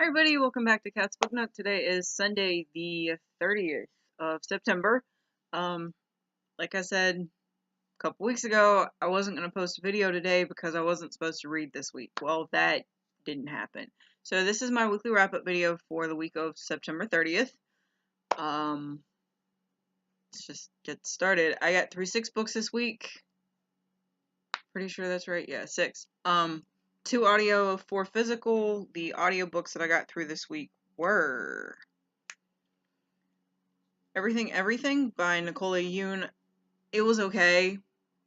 Hi everybody, welcome back to Cat's Book Nook. Today is Sunday the 30th of September. Like I said a couple weeks ago, I wasn't going to post a video today because I wasn't supposed to read this week. Well, that didn't happen. So this is my weekly wrap-up video for the week of September 30th. Let's just get started. I got 6 books this week. Pretty sure that's right. Yeah, 6. 2 audio, 4 physical. The audiobooks that I got through this week were Everything by Nicola Yoon. It was okay.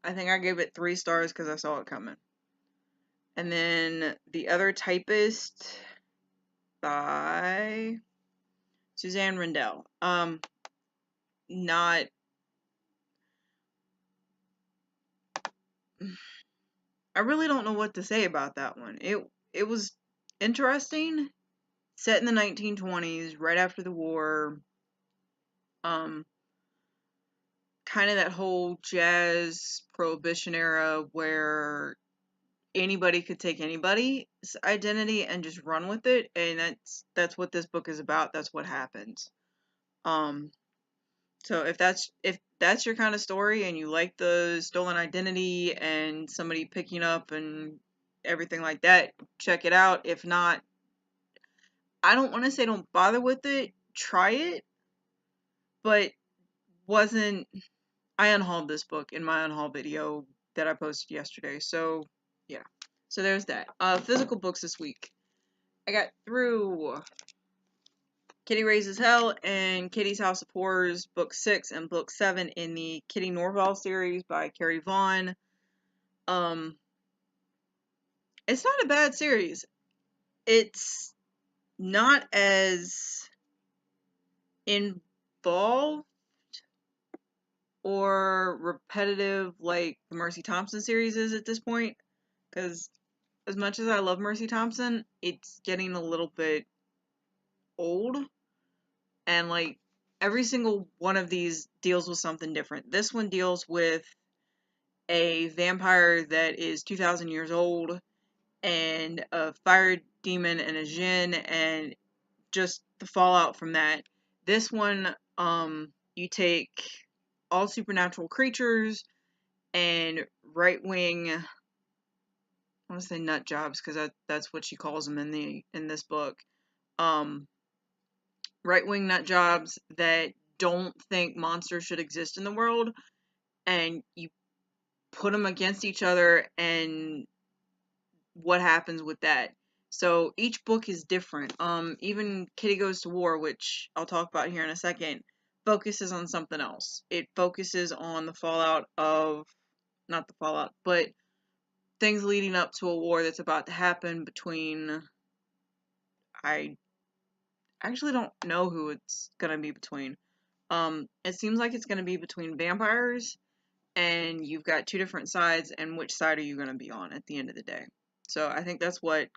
I think I gave it 3 stars because I saw it coming. And then the other Typist by Suzanne Rindell. Not. I really don't know what to say about that one. It was interesting. Set in the 1920s, right after the war. Kind of that whole jazz prohibition era where anybody could take anybody's identity and just run with it, and that's what this book is about. That's what happens. So if that's your kind of story and you like the stolen identity and somebody picking up and everything like that, check it out. If not, I don't want to say don't bother with it. Try it, but I unhauled this book in my unhaul video that I posted yesterday. So yeah. So there's that. Physical books this week. I got through Kitty Raises Hell and Kitty's House of Horrors, book 6 and book 7 in the Kitty Norville series by Carrie, Vaughn. It's not a bad series. It's not as involved or repetitive like the Mercy Thompson series is at this point, because as much as I love Mercy Thompson, it's getting a little bit old, and like every single one of these deals with something different. This one deals with a vampire that is 2,000 years old and a fire demon and a djinn and just the fallout from that. This one, you take all supernatural creatures and right-wing, I want to say nut jobs because that's what she calls them in this book. Right-wing nut jobs that don't think monsters should exist in the world, and you put them against each other and what happens with that. So each book is different. Even Kitty Goes to War, which I'll talk about here in a second, focuses on something else. It focuses on the fallout of, not the fallout, but things leading up to a war that's about to happen between, I actually don't know who it's gonna be between. It seems like it's gonna be between vampires, and you've got 2 different sides, and which side are you gonna be on at the end of the day? So I think that's what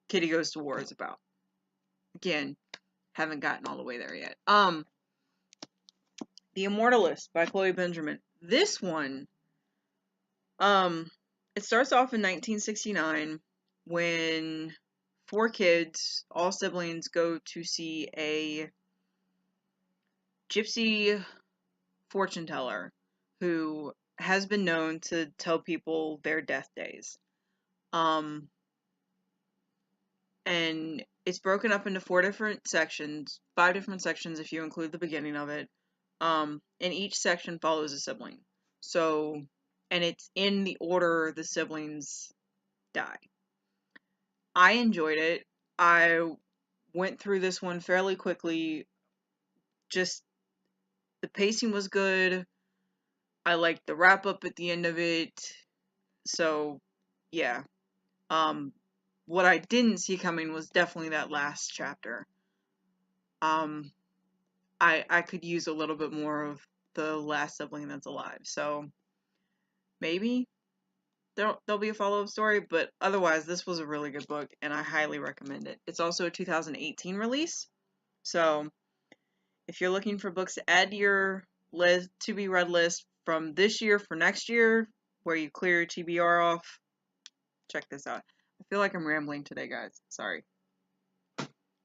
Kitty Goes to War is about. Again, haven't gotten all the way there yet. The Immortal List by Cloe Benjamin. This one, it starts off in 1969 when 4 kids, all siblings, go to see a gypsy fortune teller who has been known to tell people their death days. And it's broken up into 4 different sections, 5 different sections if you include the beginning of it. And each section follows a sibling. So, and it's in the order the siblings die. I enjoyed it. I went through this one fairly quickly. Just, the pacing was good. I liked the wrap up at the end of it. So, yeah. What I didn't see coming was definitely that last chapter. I could use a little bit more of the last sibling that's alive. So maybe there'll be a follow-up story, but otherwise this was a really good book and I highly recommend it. It's also a 2018 release. So if you're looking for books to add to your list, to be read list from this year for next year, where you clear your TBR off, check this out. I feel like I'm rambling today, guys. Sorry.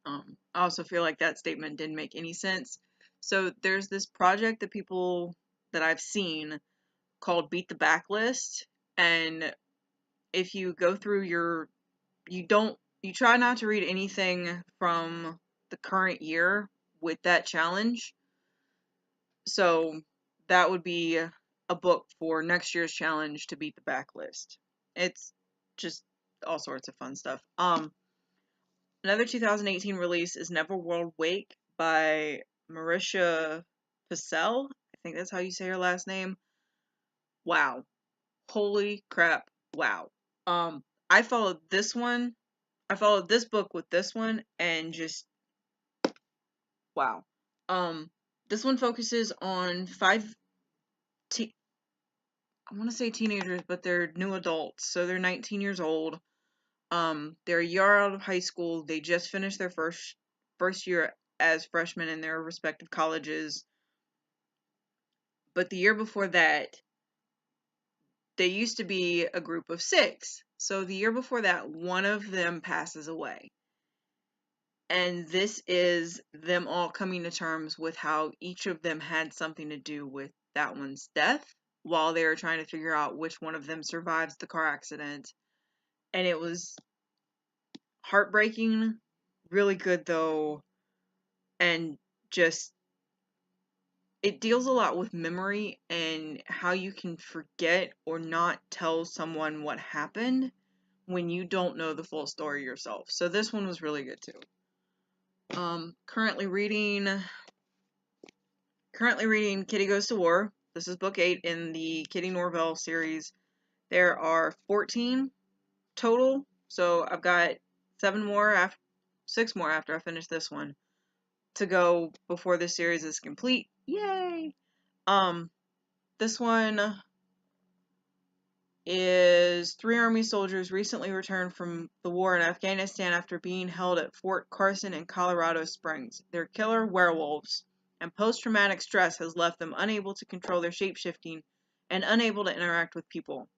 I also feel like that statement didn't make any sense. So there's this project that people that I've seen called Beat the Backlist, and if you go through you try not to read anything from the current year with that challenge. So that would be a book for next year's challenge to beat the backlist. It's just all sorts of fun stuff. Another 2018 release is Neverworld Wake by Marisha Pessl. I think that's how you say her last name. Wow. Holy crap. Wow. I followed this one. I followed this book with this one and just wow. This one focuses on I want to say teenagers, but they're new adults, so they're 19 years old. They're a year out of high school. They just finished their first year as freshmen in their respective colleges. But the year before that, they used to be a group of 6. So the year before that, one of them passes away. And this is them all coming to terms with how each of them had something to do with that one's death while they were trying to figure out which one of them survives the car accident. And it was heartbreaking, really good though, and just it deals a lot with memory and how you can forget or not tell someone what happened when you don't know the full story yourself. So this one was really good too. Currently reading Kitty Goes to War. This is book 8 in the Kitty Norville series. There are 14 total, so I've got 6 more after I finish this one to go before this series is complete. Yay! This one is 3 Army soldiers recently returned from the war in Afghanistan after being held at Fort Carson in Colorado Springs. They're killer werewolves, and post-traumatic stress has left them unable to control their shape-shifting and unable to interact with people.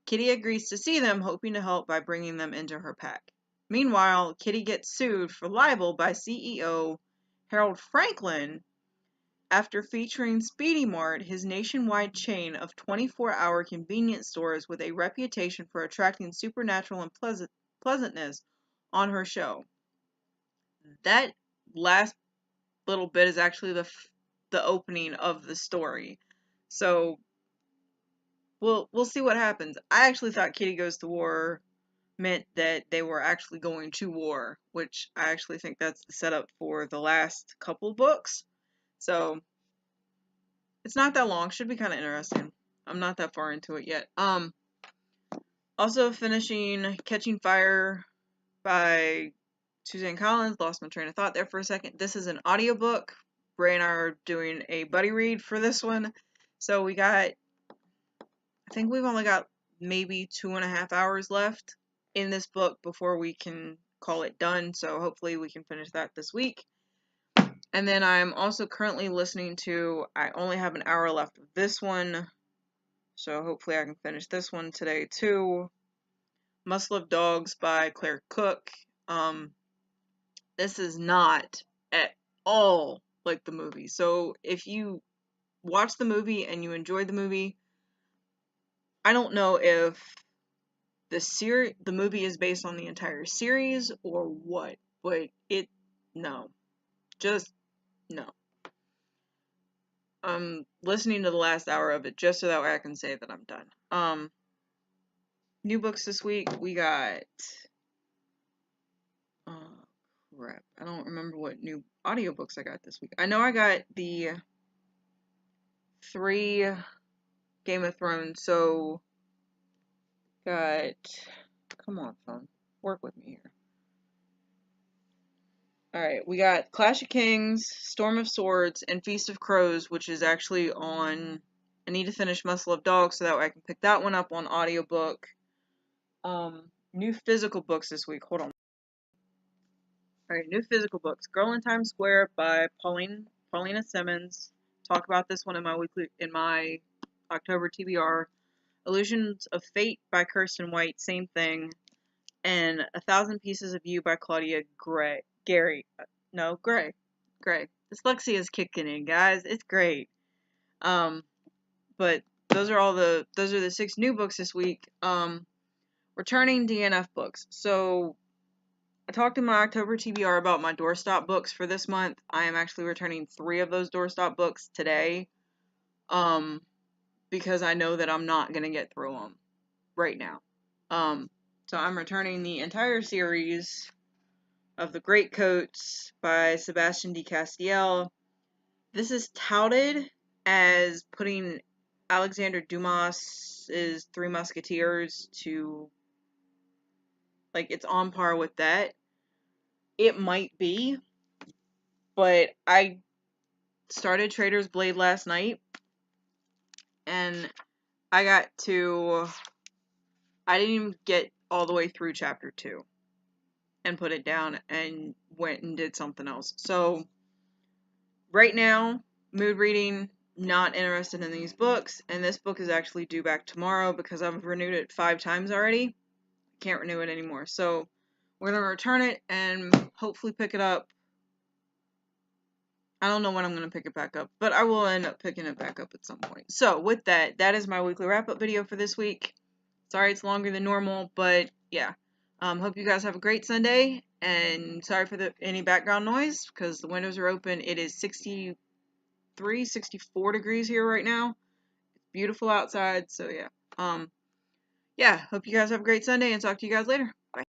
Kitty agrees to see them, hoping to help by bringing them into her pack. Meanwhile, Kitty gets sued for libel by CEO Harold Franklin after featuring Speedy Mart, his nationwide chain of 24-hour convenience stores with a reputation for attracting supernatural and pleasantness on her show. That last little bit is actually the opening of the story. So we'll see what happens. I actually thought Kitty Goes to War meant that they were actually going to war, which I actually think that's the setup for the last couple books. So it's not that long. Should be kind of interesting. I'm not that far into it yet. Also finishing Catching Fire by Suzanne Collins. Lost my train of thought there for a second. This is an audiobook. Bray and I are doing a buddy read for this one. So I think we've only got maybe 2.5 hours left in this book before we can call it done. So hopefully we can finish that this week. And then I'm also currently listening to, I only have an hour left of this one, so hopefully I can finish this one today too. Must Love Dogs by Claire Cook. This is not at all like the movie. So if you watch the movie and you enjoyed the movie, I don't know if the movie is based on the entire series or what, but no. Just no. I'm listening to the last hour of it just so that way I can say that I'm done. New books this week, we got crap. I don't remember what new audiobooks I got this week. I know I got the 3 Game of Thrones, so got come on phone. Work with me here. Alright, we got Clash of Kings, Storm of Swords, and Feast of Crows, which is actually on I need to finish Must Love Dogs so that way I can pick that one up on audiobook. New physical books this week. Hold on. Alright, new physical books. Girl in Times Square by Paullina Simmons. Talk about this one in my October TBR. Illusions of Fate by Kiersten White, same thing. And 1,000 Pieces of You by Claudia Gary. No, Gray. Gray. Dyslexia is kicking in, guys. It's great. But those are the 6 new books this week. Returning DNF books. So I talked in my October TBR about my doorstop books for this month. I am actually returning 3 of those doorstop books today. Because I know that I'm not gonna get through them right now. So I'm returning the entire series of The Great Coats by Sebastian de Castiel. This is touted as putting Alexander Dumas's Three Musketeers to, like, it's on par with that. It might be, but I started Traitor's Blade last night, and I didn't even get all the way through chapter 2 and put it down and went and did something else. So right now, mood reading, not interested in these books, and this book is actually due back tomorrow because I've renewed it 5 times already. Can't renew it anymore. So we're going to return it and hopefully pick it up. I don't know when I'm going to pick it back up, but I will end up picking it back up at some point. So with that, that is my weekly wrap-up video for this week. Sorry it's longer than normal, but yeah. Hope you guys have a great Sunday, and sorry for any background noise, because the windows are open. It is 63, 64 degrees here right now. It's beautiful outside, so yeah. Yeah, hope you guys have a great Sunday, and talk to you guys later.